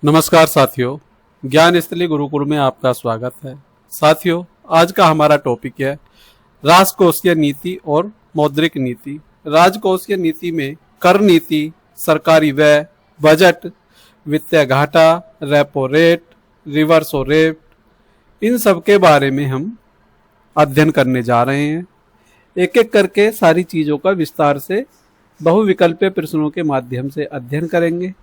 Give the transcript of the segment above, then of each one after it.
नमस्कार साथियों, ज्ञान स्थली गुरुकुल में आपका स्वागत है। साथियों, आज का हमारा टॉपिक है राजकोषीय नीति और मौद्रिक नीति। राजकोषीय नीति में कर नीति, सरकारी व्यय, बजट, वित्तीय घाटा, रेपो रेट, रिवर्सो रेट, इन सब के बारे में हम अध्ययन करने जा रहे हैं। एक एक करके सारी चीजों का विस्तार से बहुविकल्पीय प्रश्नों के माध्यम से अध्ययन करेंगे।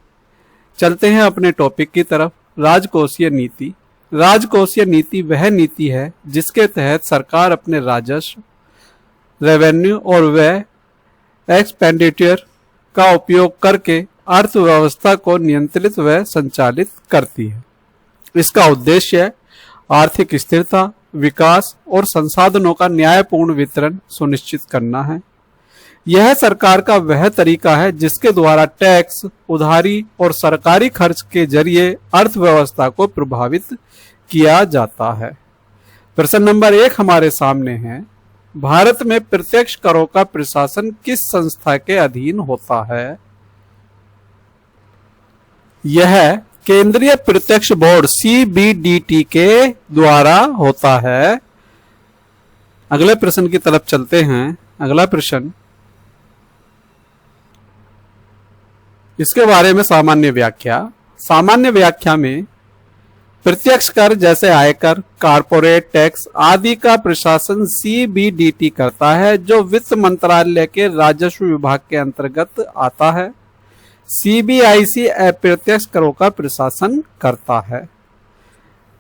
चलते हैं अपने टॉपिक की तरफ। राजकोषीय नीति। राजकोषीय नीति वह नीति है जिसके तहत सरकार अपने राजस्व, रेवेन्यू और व्यय एक्सपेंडिचर का उपयोग करके अर्थव्यवस्था को नियंत्रित व संचालित करती है। इसका उद्देश्य आर्थिक स्थिरता, विकास और संसाधनों का न्यायपूर्ण वितरण सुनिश्चित करना है। यह सरकार का वह तरीका है जिसके द्वारा टैक्स, उधारी और सरकारी खर्च के जरिए अर्थव्यवस्था को प्रभावित किया जाता है। प्रश्न नंबर 1 हमारे सामने है, भारत में प्रत्यक्ष करों का प्रशासन किस संस्था के अधीन होता है? यह केंद्रीय प्रत्यक्ष बोर्ड CBDT के द्वारा होता है। अगले प्रश्न की तरफ चलते हैं। अगला प्रश्न, इसके बारे में सामान्य व्याख्या। सामान्य व्याख्या में प्रत्यक्ष कर जैसे आयकर, कारपोरेट टैक्स आदि का प्रशासन CBDT करता है, जो वित्त मंत्रालय के राजस्व विभाग के अंतर्गत आता है। CBIC अप्रत्यक्ष करों का प्रशासन करता है।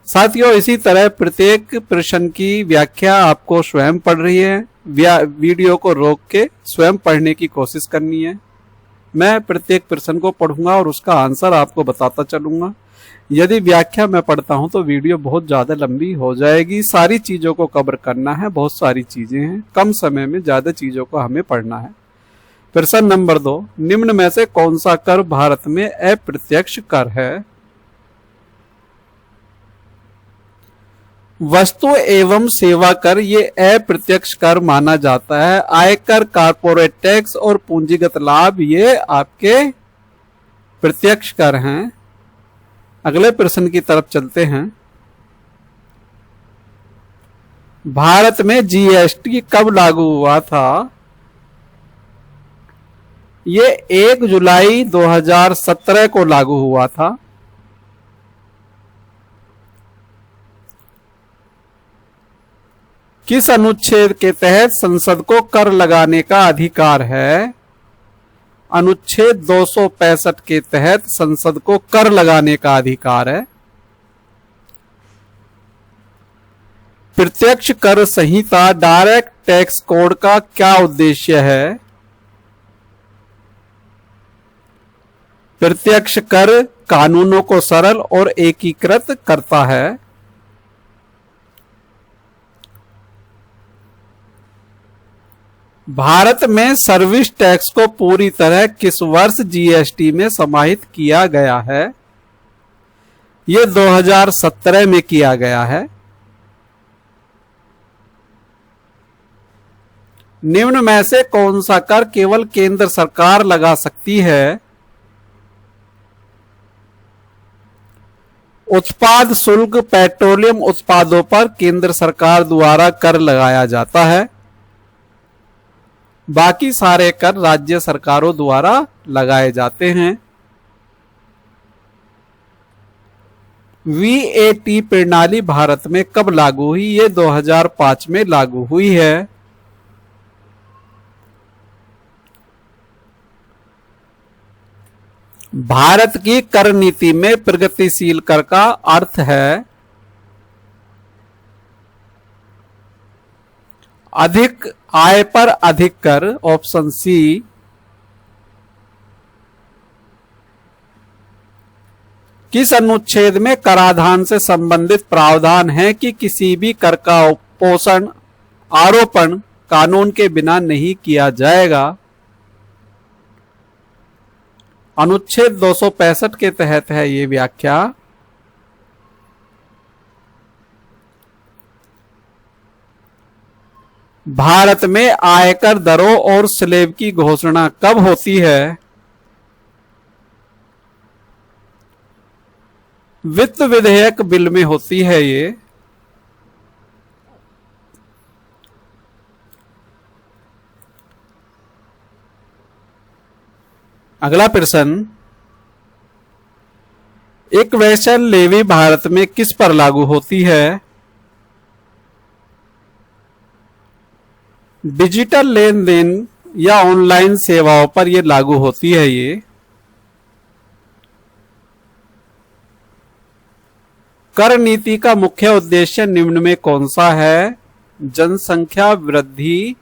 साथियों, इसी तरह प्रत्येक प्रश्न की व्याख्या आपको स्वयं पढ़ रही है। वीडियो को रोक के स्वयं पढ़ने की कोशिश करनी है। मैं प्रत्येक प्रश्न को पढ़ूंगा और उसका आंसर आपको बताता चलूंगा। यदि व्याख्या मैं पढ़ता हूं तो वीडियो बहुत ज्यादा लंबी हो जाएगी। सारी चीजों को कवर करना है, बहुत सारी चीजें हैं, कम समय में ज्यादा चीजों को हमें पढ़ना है। प्रश्न नंबर 2, निम्न में से कौन सा कर भारत में अप्रत्यक्ष कर है? वस्तु एवं सेवा कर ये अप्रत्यक्ष कर माना जाता है। आयकर, कारपोरेट टैक्स और पूंजीगत लाभ ये आपके प्रत्यक्ष कर हैं। अगले प्रश्न की तरफ चलते हैं। भारत में GST कब लागू हुआ था? ये 1 जुलाई 2017 को लागू हुआ था। किस अनुच्छेद के तहत संसद को कर लगाने का अधिकार है? अनुच्छेद 265 के तहत संसद को कर लगाने का अधिकार है। प्रत्यक्ष कर संहिता डायरेक्ट टैक्स कोड का क्या उद्देश्य है? प्रत्यक्ष कर कानूनों को सरल और एकीकृत करता है। भारत में सर्विस टैक्स को पूरी तरह किस वर्ष GST में समाहित किया गया है? यह 2017 में किया गया है। निम्न में से कौन सा कर केवल केंद्र सरकार लगा सकती है? उत्पाद शुल्क पेट्रोलियम उत्पादों पर केंद्र सरकार द्वारा कर लगाया जाता है। बाकी सारे कर राज्य सरकारों द्वारा लगाए जाते हैं। VAT प्रणाली भारत में कब लागू हुई? ये 2005 में लागू हुई है। भारत की कर नीति में प्रगतिशील कर का अर्थ है अधिक आय पर अधिक कर। Option C। किस अनुच्छेद में कराधान से संबंधित प्रावधान है कि किसी भी कर का पोषण आरोपण कानून के बिना नहीं किया जाएगा? अनुच्छेद 265 के तहत है ये व्याख्या। भारत में आयकर दरों और स्लैब की घोषणा कब होती है? वित्त विधेयक बिल में होती है ये। अगला प्रश्न, इक्वेशन लेवी भारत में किस पर लागू होती है? डिजिटल लेन देन या ऑनलाइन सेवाओं पर यह लागू होती है ये। कर नीति का मुख्य उद्देश्य निम्न में कौन सा है? जनसंख्या वृद्धि।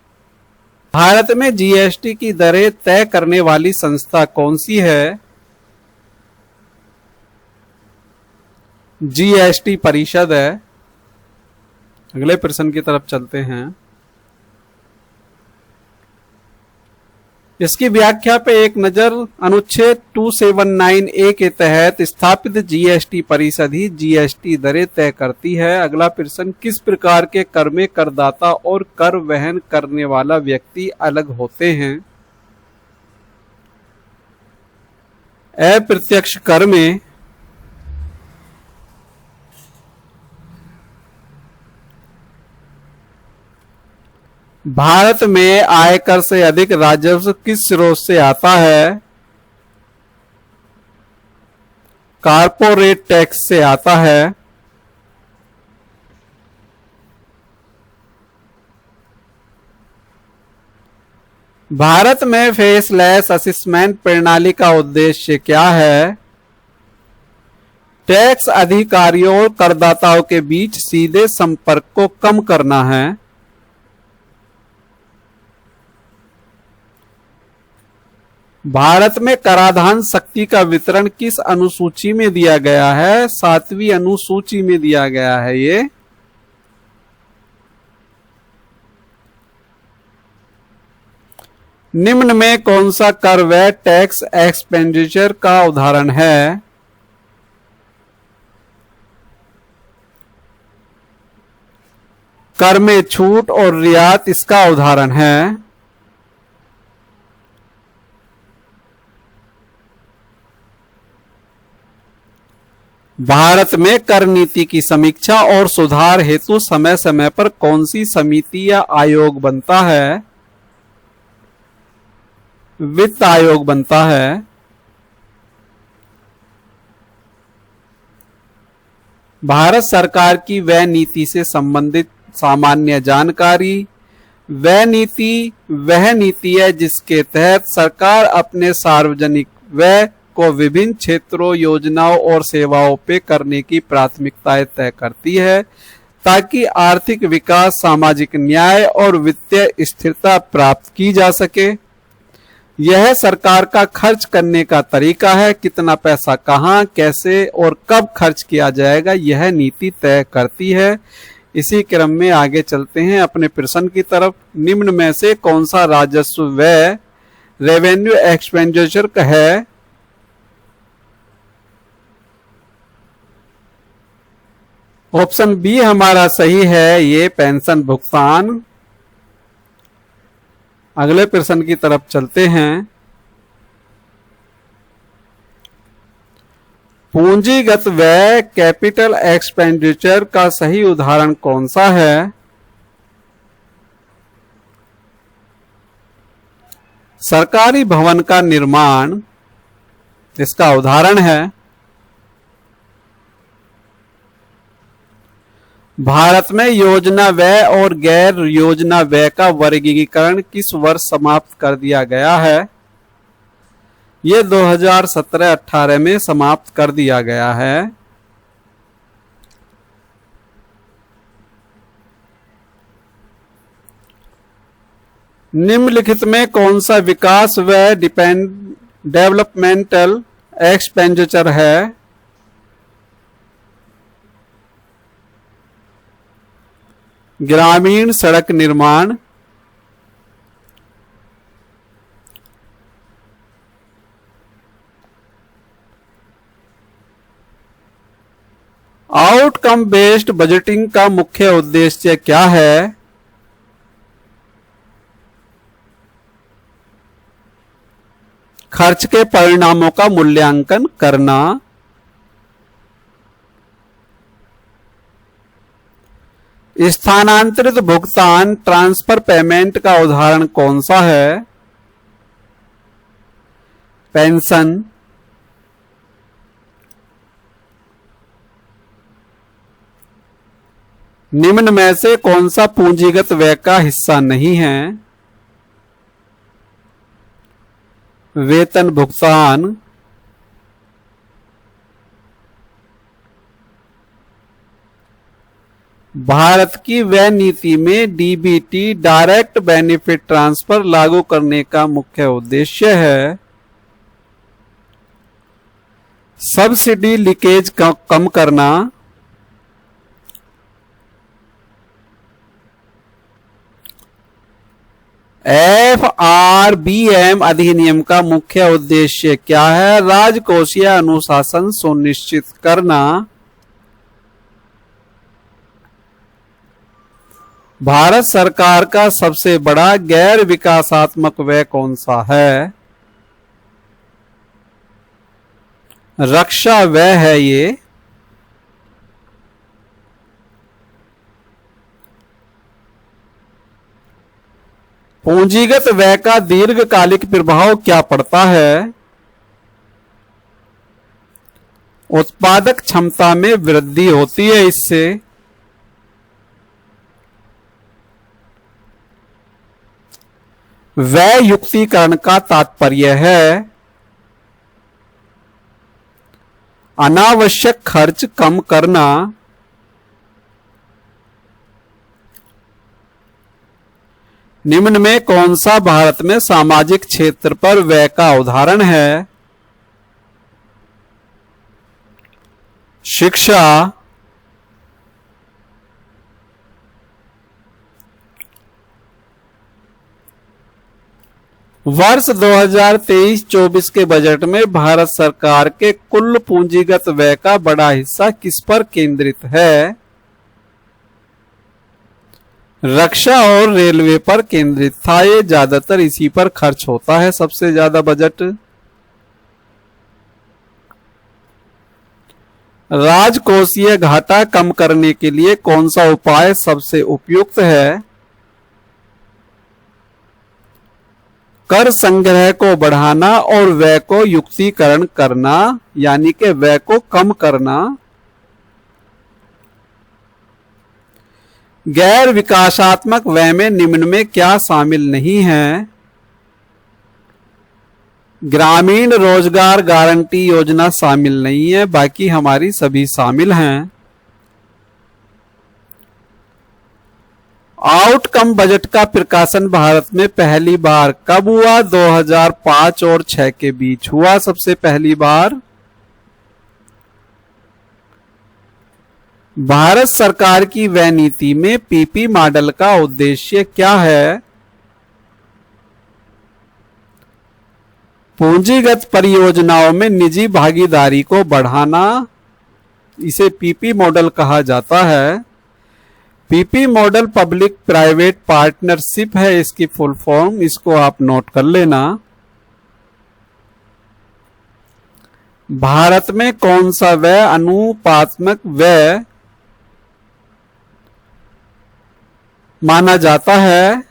भारत में जीएसटी की दरें तय करने वाली संस्था कौन सी है? जीएसटी परिषद है। अगले प्रश्न की तरफ चलते हैं। इसकी व्याख्या पे एक नजर। अनुच्छेद 279A के तहत स्थापित जीएसटी परिषद ही जीएसटी दरें तय करती है। अगला प्रश्न, किस प्रकार के कर में करदाता और कर वहन करने वाला व्यक्ति अलग होते हैं? अप्रत्यक्ष कर में भारत में आयकर से अधिक राजस्व किस स्रोत से आता है? कारपोरेट टैक्स से आता है। भारत में फेसलेस असेसमेंट प्रणाली का उद्देश्य क्या है? टैक्स अधिकारियों और करदाताओं के बीच सीधे संपर्क को कम करना है। भारत में कराधान शक्ति का वितरण किस अनुसूची में दिया गया है? 7वीं अनुसूची में दिया गया है ये। निम्न में कौन सा कर व टैक्स एक्सपेंडिचर का उदाहरण है? कर में छूट और रियायत इसका उदाहरण है। भारत में कर नीति की समीक्षा और सुधार हेतु समय समय पर कौन सी समिति या आयोग बनता है? वित्त आयोग बनता है। भारत सरकार की व्यय नीति से संबंधित सामान्य जानकारी। व्यय नीति वह नीति है जिसके तहत सरकार अपने सार्वजनिक व्यय को विभिन्न क्षेत्रों, योजनाओं और सेवाओं पे करने की प्राथमिकताएं तय करती है ताकि आर्थिक विकास, सामाजिक न्याय और वित्तीय स्थिरता प्राप्त की जा सके। यह सरकार का खर्च करने का तरीका है। कितना पैसा कहां, कैसे और कब खर्च किया जाएगा, यह नीति तय करती है। इसी क्रम में आगे चलते हैं अपने प्रश्न की तरफ। निम्न में से कौन सा राजस्व व्यय रेवेन्यू एक्सपेंडिचर है? ऑप्शन बी हमारा सही है, ये पेंशन भुगतान। अगले प्रश्न की तरफ चलते हैं। पूंजीगत व्यय कैपिटल एक्सपेंडिचर का सही उदाहरण कौन सा है? सरकारी भवन का निर्माण इसका उदाहरण है। भारत में योजना व्यय और गैर योजना व्यय का वर्गीकरण किस वर्ष समाप्त कर दिया गया है? ये 2017-18 में समाप्त कर दिया गया है। निम्नलिखित में कौन सा विकास व्यय डेवलपमेंटल एक्सपेंडिचर है? ग्रामीण सड़क निर्माण। आउटकम बेस्ड बजटिंग का मुख्य उद्देश्य क्या है? खर्च के परिणामों का मूल्यांकन करना। स्थानांतरित भुगतान ट्रांसफर पेमेंट का उदाहरण कौन सा है? पेंशन, निम्न में से कौन सा पूंजीगत व्यय का हिस्सा नहीं है? वेतन भुगतान, भारत की व्यय नीति में डीबीटी डायरेक्ट बेनिफिट ट्रांसफर लागू करने का मुख्य उद्देश्य है सब्सिडी लीकेज कम करना, FRBM अधिनियम का मुख्य उद्देश्य क्या है? राजकोषीय अनुशासन सुनिश्चित करना। भारत सरकार का सबसे बड़ा गैर विकासात्मक व्यय कौन सा है? रक्षा व्यय है ये। पूंजीगत व्यय का दीर्घकालिक प्रभाव क्या पड़ता है? उत्पादक क्षमता में वृद्धि होती है इससे। व्यय युक्तिकरण का तात्पर्य है अनावश्यक खर्च कम करना। निम्न में कौन सा भारत में सामाजिक क्षेत्र पर व्यय का उदाहरण है? शिक्षा, वर्ष 2023-24 के बजट में भारत सरकार के कुल पूंजीगत व्यय का बड़ा हिस्सा किस पर केंद्रित है? रक्षा और रेलवे पर केंद्रित था। ये ज्यादातर इसी पर खर्च होता है सबसे ज्यादा बजट। राजकोषीय घाटा कम करने के लिए कौन सा उपाय सबसे उपयुक्त है? कर संग्रह को बढ़ाना और व्यय को युक्तिकरण करना, यानी कि व्यय को कम करना। गैर विकासात्मक व्यय में निम्न में क्या शामिल नहीं है? ग्रामीण रोजगार गारंटी योजना शामिल नहीं है, बाकी हमारी सभी शामिल हैं। आउटकम बजट का प्रकाशन भारत में पहली बार कब हुआ? 2005 और 6 के बीच हुआ सबसे पहली बार। भारत सरकार की व्यय नीति में पीपी मॉडल का उद्देश्य क्या है? पूंजीगत परियोजनाओं में निजी भागीदारी को बढ़ाना, इसे पीपी मॉडल कहा जाता है। PP model public private partnership है इसकी फुल फॉर्म, इसको आप नोट कर लेना। भारत में कौन सा व्यय अनुपातात्मक व्यय माना जाता है?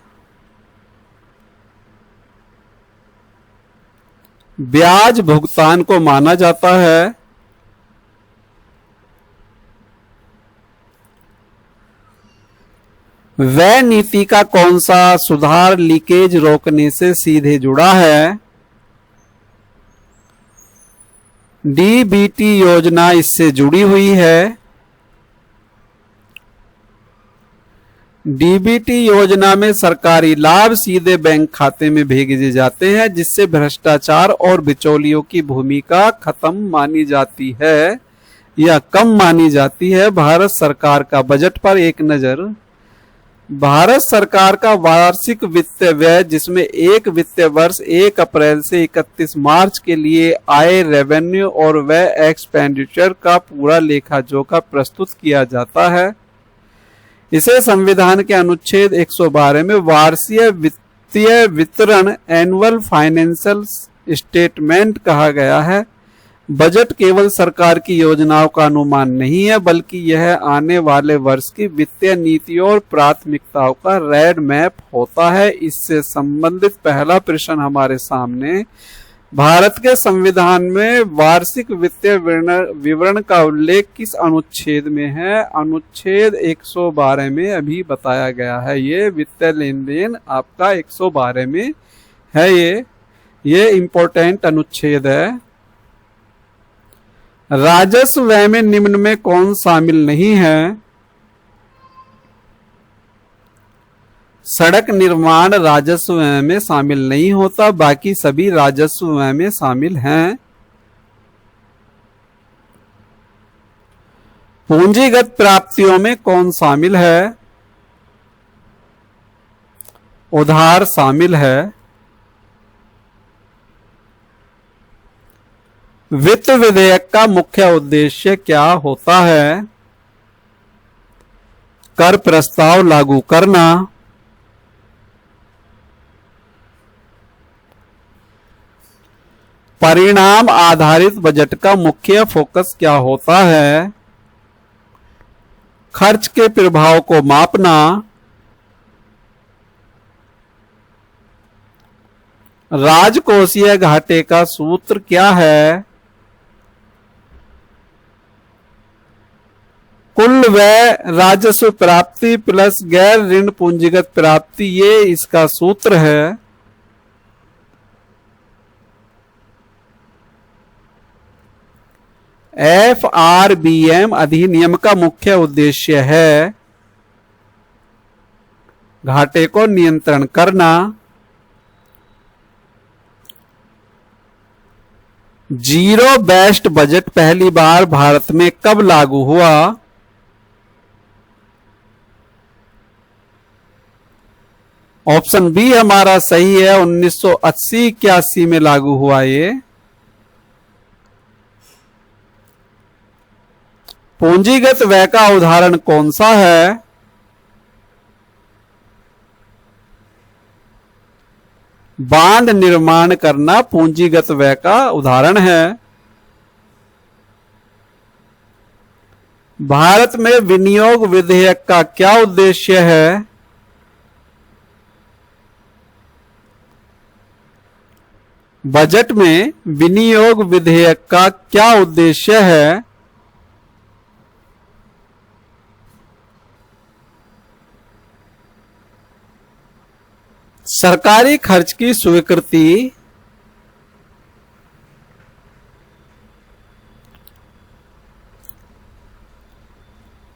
ब्याज भुगतान को माना जाता है। व्यय नीति का कौन सा सुधार लीकेज रोकने से सीधे जुड़ा है? डीबीटी योजना इससे जुड़ी हुई है। डीबीटी योजना में सरकारी लाभ सीधे बैंक खाते में भेजे जाते हैं, जिससे भ्रष्टाचार और बिचौलियों की भूमिका खत्म मानी जाती है या कम मानी जाती है। भारत सरकार का बजट पर एक नजर। भारत सरकार का वार्षिक वित्तीय व्यय, जिसमें एक वित्तीय वर्ष 1 अप्रैल से 31 मार्च के लिए आय, रेवेन्यू और व्यय एक्सपेंडिचर का पूरा लेखा जोखा प्रस्तुत किया जाता है। इसे संविधान के अनुच्छेद 112 में वार्षिक वित्तीय वितरण एनुअल फाइनेंशियल स्टेटमेंट कहा गया है। बजट केवल सरकार की योजनाओं का अनुमान नहीं है, बल्कि यह आने वाले वर्ष की वित्तीय नीतियों और प्राथमिकताओं का रेड मैप होता है। इससे संबंधित पहला प्रश्न हमारे सामने, भारत के संविधान में वार्षिक वित्तीय विवरण का उल्लेख किस अनुच्छेद में है? अनुच्छेद 112 में अभी बताया गया है। ये वित्तीय लेन देन आपका 112 में है। ये इंपॉर्टेंट अनुच्छेद है। राजस्व व्यय में निम्न में कौन शामिल नहीं है? सड़क निर्माण राजस्व व्यय में शामिल नहीं होता, बाकी सभी राजस्व व्यय में शामिल हैं। पूंजीगत प्राप्तियों में कौन शामिल है? उधार शामिल है। वित्त विधेयक का मुख्य उद्देश्य क्या होता है? कर प्रस्ताव लागू करना। परिणाम आधारित बजट का मुख्य फोकस क्या होता है? खर्च के प्रभाव को मापना। राजकोषीय घाटे का सूत्र क्या है? कुल व्यय राजस्व प्राप्ति प्लस गैर ऋण पूंजीगत प्राप्ति, ये इसका सूत्र है। FRBM अधिनियम का मुख्य उद्देश्य है घाटे को नियंत्रण करना। जीरो बेस्ड बजट पहली बार भारत में कब लागू हुआ? ऑप्शन बी हमारा सही है, 1980-81 में लागू हुआ ये। पूंजीगत व्यय का उदाहरण कौन सा है? बांध निर्माण करना पूंजीगत व्यय का उदाहरण है। भारत में विनियोग विधेयक का क्या उद्देश्य है? बजट में विनियोग विधेयक का क्या उद्देश्य है? सरकारी खर्च की स्वीकृति।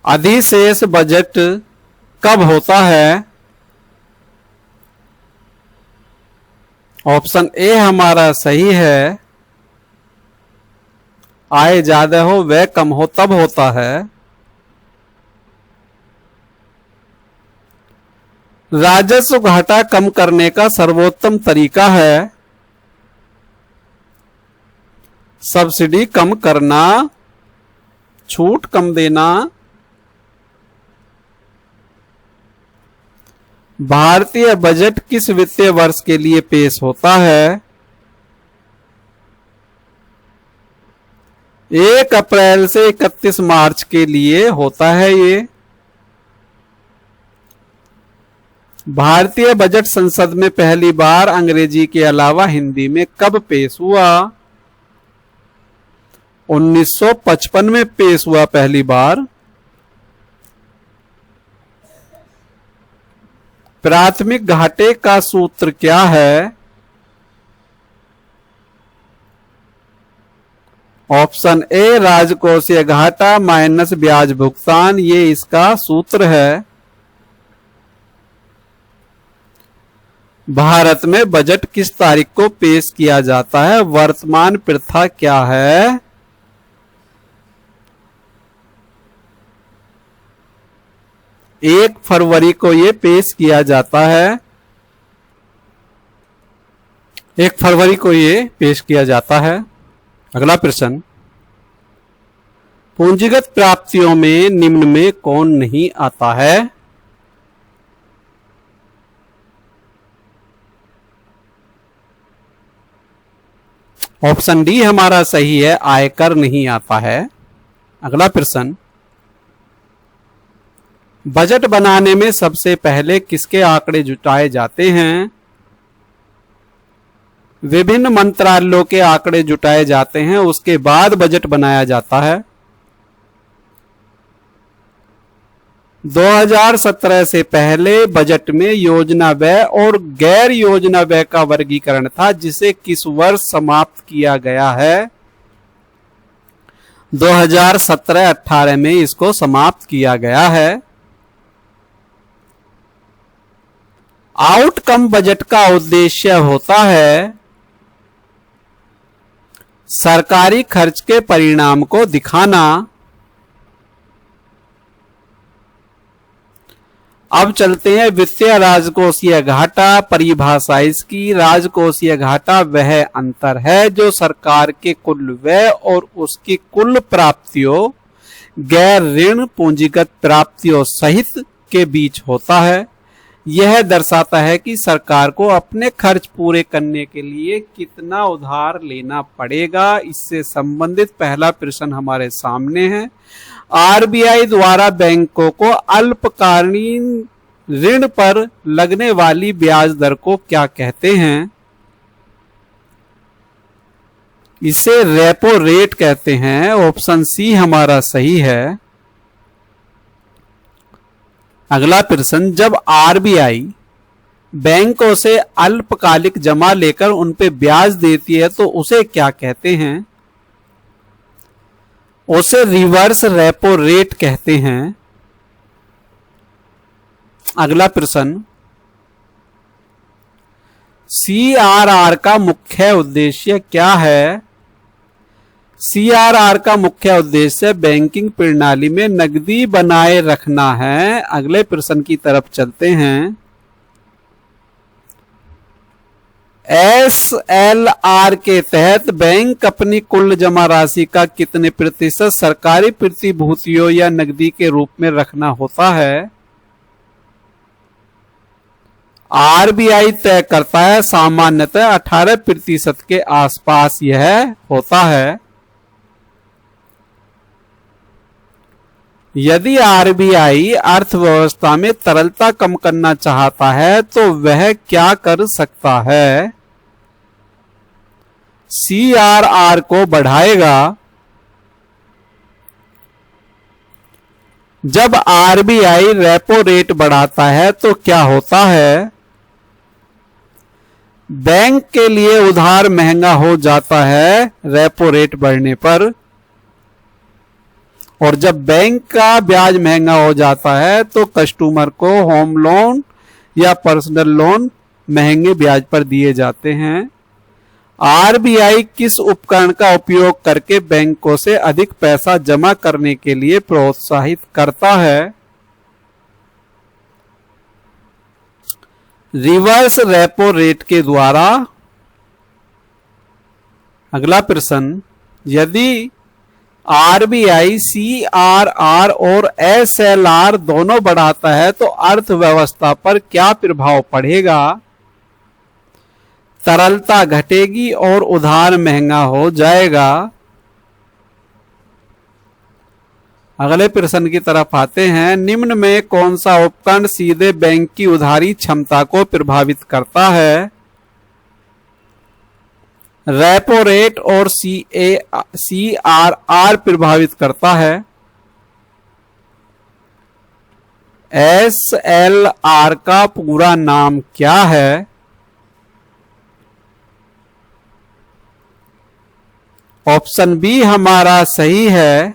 अधिशेष बजट कब होता है? ऑप्शन ए हमारा सही है, आय ज्यादा हो व्यय कम हो तब होता है। राजस्व घाटा कम करने का सर्वोत्तम तरीका है? सब्सिडी कम करना, छूट कम देना। भारतीय बजट किस वित्तीय वर्ष के लिए पेश होता है? 1 अप्रैल से 31 मार्च के लिए होता है ये। भारतीय बजट संसद में पहली बार अंग्रेजी के अलावा हिंदी में कब पेश हुआ? 1955 में पेश हुआ पहली बार। प्राथमिक घाटे का सूत्र क्या है? ऑप्शन ए राजकोषीय घाटा माइनस ब्याज भुगतान, ये इसका सूत्र है। भारत में बजट किस तारीख को पेश किया जाता है? वर्तमान प्रथा क्या है? एक फरवरी को ये पेश किया जाता है। 1 फरवरी को ये पेश किया जाता है। अगला प्रश्न, पूंजीगत प्राप्तियों में निम्न में कौन नहीं आता है? ऑप्शन डी हमारा सही है, आयकर नहीं आता है। अगला प्रश्न, बजट बनाने में सबसे पहले किसके आंकड़े जुटाए जाते हैं? विभिन्न मंत्रालयों के आंकड़े जुटाए जाते हैं, उसके बाद बजट बनाया जाता है। 2017 से पहले बजट में योजना व्यय और गैर योजना व्यय का वर्गीकरण था, जिसे किस वर्ष समाप्त किया गया है? 2017-18 में इसको समाप्त किया गया है। आउटकम बजट का उद्देश्य होता है सरकारी खर्च के परिणाम को दिखाना। अब चलते हैं वित्तीय राजकोषीय घाटा परिभाषा। इसकी राजकोषीय घाटा वह अंतर है जो सरकार के कुल व्यय और उसकी कुल प्राप्तियों, गैर ऋण पूंजीगत प्राप्तियों सहित के बीच होता है। यह दर्शाता है कि सरकार को अपने खर्च पूरे करने के लिए कितना उधार लेना पड़ेगा। इससे संबंधित पहला प्रश्न हमारे सामने है। आरबीआई द्वारा बैंकों को अल्पकालीन ऋण पर लगने वाली ब्याज दर को क्या कहते हैं? इसे रेपो रेट कहते हैं। ऑप्शन सी हमारा सही है। अगला प्रश्न, जब आरबीआई बैंकों से अल्पकालिक जमा लेकर उन पे ब्याज देती है तो उसे क्या कहते हैं? उसे रिवर्स रेपो रेट कहते हैं। अगला प्रश्न, सीआरआर का मुख्य उद्देश्य क्या है? सीआरआर का मुख्य उद्देश्य बैंकिंग प्रणाली में नकदी बनाए रखना है। अगले प्रश्न की तरफ चलते हैं। एसएलआर के तहत बैंक अपनी कुल जमा राशि का कितने प्रतिशत सरकारी प्रतिभूतियों या नकदी के रूप में रखना होता है? आरबीआई तय करता है, सामान्यतः 18% के आसपास यह होता है। यदि आरबीआई अर्थव्यवस्था में तरलता कम करना चाहता है तो वह क्या कर सकता है? सीआरआर को बढ़ाएगा। जब आरबीआई रेपो रेट बढ़ाता है तो क्या होता है? बैंक के लिए उधार महंगा हो जाता है रेपो रेट बढ़ने पर, और जब बैंक का ब्याज महंगा हो जाता है तो कस्टमर को होम लोन या पर्सनल लोन महंगे ब्याज पर दिए जाते हैं। आरबीआई किस उपकरण का उपयोग करके बैंकों से अधिक पैसा जमा करने के लिए प्रोत्साहित करता है? रिवर्स रेपो रेट के द्वारा। अगला प्रश्न, यदि आरबीआई सीआरआर और एसएलआर दोनों बढ़ाता है तो अर्थव्यवस्था पर क्या प्रभाव पड़ेगा? तरलता घटेगी और उधार महंगा हो जाएगा। अगले प्रश्न की तरफ आते हैं। निम्न में कौन सा उपकरण सीधे बैंक की उधारी क्षमता को प्रभावित करता है? रेपो रेट और सीआरआर प्रभावित करता है। एसएलआर का पूरा नाम क्या है? ऑप्शन बी हमारा सही है।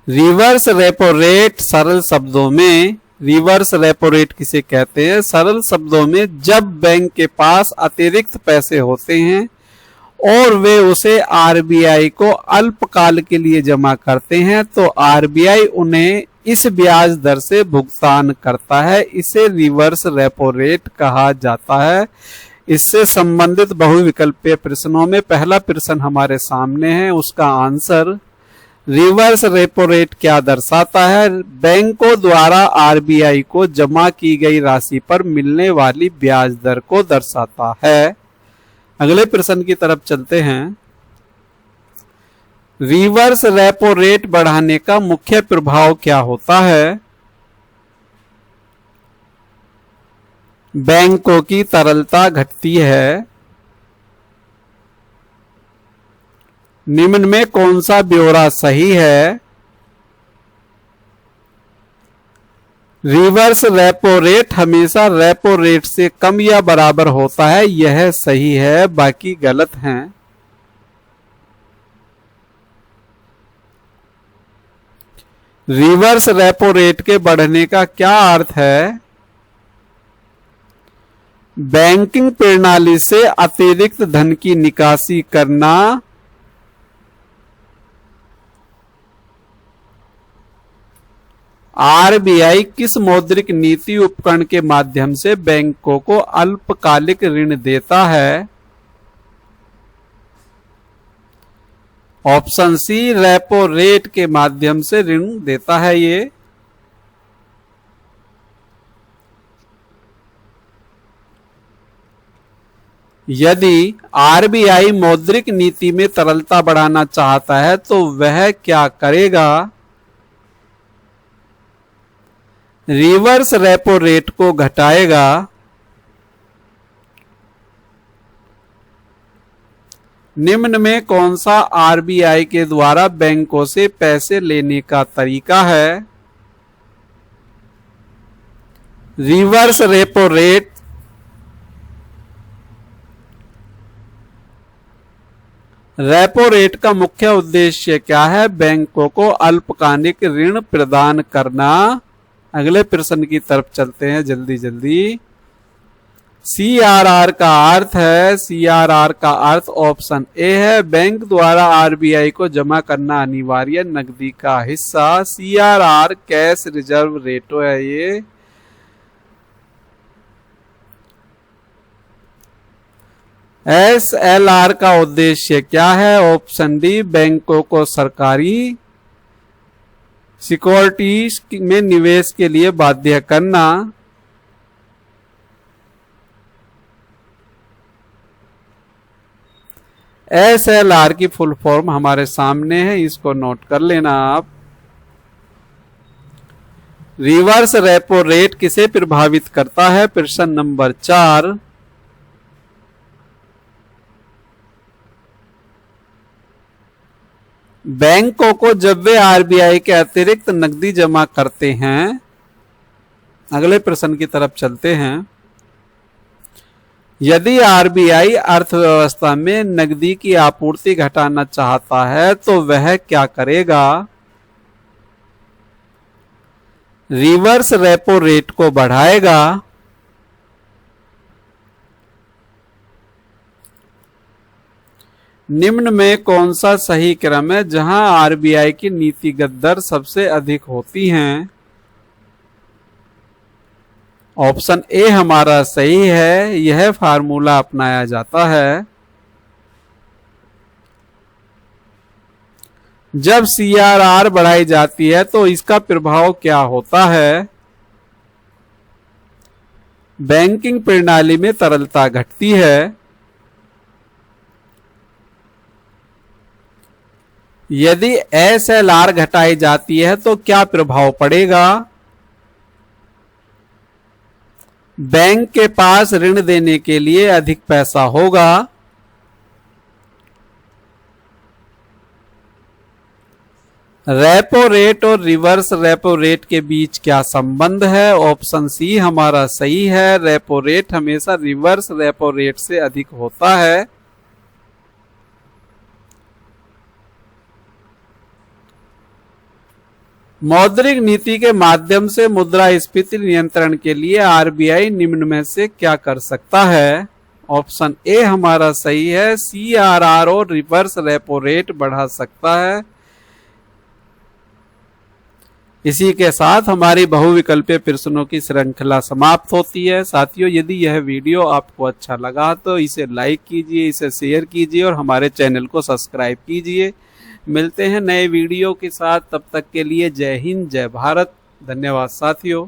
रिवर्स रेपो रेट सरल शब्दों में, रिवर्स रेपो रेट किसे कहते हैं? सरल शब्दों में, जब बैंक के पास अतिरिक्त पैसे होते हैं और वे उसे आरबीआई को अल्पकाल के लिए जमा करते हैं तो आरबीआई उन्हें इस ब्याज दर से भुगतान करता है। इसे रिवर्स रेपो रेट कहा जाता है। इससे संबंधित बहुविकल्पीय प्रश्नों में पहला प्रश्न हमारे सामने है, उसका आंसर रिवर्स रेपो रेट क्या दर्शाता है? बैंकों द्वारा आरबीआई को जमा की गई राशि पर मिलने वाली ब्याज दर को दर्शाता है। अगले प्रश्न की तरफ चलते हैं। रिवर्स रेपो रेट बढ़ाने का मुख्य प्रभाव क्या होता है? बैंकों की तरलता घटती है। निम्न में कौन सा ब्यौरा सही है? रिवर्स रेपो रेट हमेशा रेपो रेट से कम या बराबर होता है, यह सही है, बाकी गलत हैं। रिवर्स रेपो रेट के बढ़ने का क्या अर्थ है? बैंकिंग प्रणाली से अतिरिक्त धन की निकासी करना, आरबीआई किस मौद्रिक नीति उपकरण के माध्यम से बैंकों को अल्पकालिक ऋण देता है? ऑप्शन सी, रेपो रेट के माध्यम से ऋण देता है ये। यदि आरबीआई मौद्रिक नीति में तरलता बढ़ाना चाहता है तो वह क्या करेगा? रिवर्स रेपो रेट को घटाएगा। निम्न में कौन सा आरबीआई के द्वारा बैंकों से पैसे लेने का तरीका है? Reverse repo rate repo rate का मुख्य उद्देश्य क्या है? बैंकों को अल्पकालिक ऋण प्रदान करना। अगले प्रश्न की तरफ चलते हैं जल्दी जल्दी। सीआरआर का अर्थ है, सीआरआर का अर्थ ऑप्शन ए है, बैंक द्वारा आरबीआई को जमा करना अनिवार्य नकदी का हिस्सा। सीआरआर कैश रिजर्व रेटो है ये। एसएलआर का उद्देश्य क्या है? ऑप्शन डी, बैंकों को सरकारी सिक्योरिटीज में निवेश के लिए बाध्य करना। एसएलआर की फुल फॉर्म हमारे सामने है, इसको नोट कर लेना आप। रिवर्स रेपो रेट किसे प्रभावित करता है? प्रश्न नंबर 4। बैंकों को जब वे आरबीआई के अतिरिक्त नकदी जमा करते हैं। अगले प्रश्न की तरफ चलते हैं। यदि आरबीआई अर्थव्यवस्था में नकदी की आपूर्ति घटाना चाहता है तो वह क्या करेगा? रिवर्स रेपो रेट को बढ़ाएगा। निम्न में कौन सा सही क्रम है जहां आरबीआई की नीतिगत दर सबसे अधिक होती हैं? ऑप्शन ए हमारा सही है, यह फार्मूला अपनाया जाता है। जब सीआरआर बढ़ाई जाती है तो इसका प्रभाव क्या होता है? बैंकिंग प्रणाली में तरलता घटती है। यदि एसएलआर घटाई जाती है तो क्या प्रभाव पड़ेगा? बैंक के पास ऋण देने के लिए अधिक पैसा होगा। रेपो रेट और रिवर्स रेपो रेट के बीच क्या संबंध है? ऑप्शन सी हमारा सही है, रेपो रेट हमेशा रिवर्स रेपो रेट से अधिक होता है। मौद्रिक नीति के माध्यम से मुद्रास्फीति नियंत्रण के लिए आरबीआई निम्न में से क्या कर सकता है? ऑप्शन ए हमारा सही है, सीआरआर और रिवर्स रेपो रेट बढ़ा सकता है। इसी के साथ हमारी बहुविकल्पीय प्रश्नों की श्रृंखला समाप्त होती है। साथियों, यदि यह वीडियो आपको अच्छा लगा तो इसे लाइक कीजिए, इसे शेयर कीजिए और हमारे चैनल को सब्सक्राइब कीजिए। मिलते हैं नए वीडियो के साथ, तब तक के लिए जय हिंद जय भारत। धन्यवाद साथियों।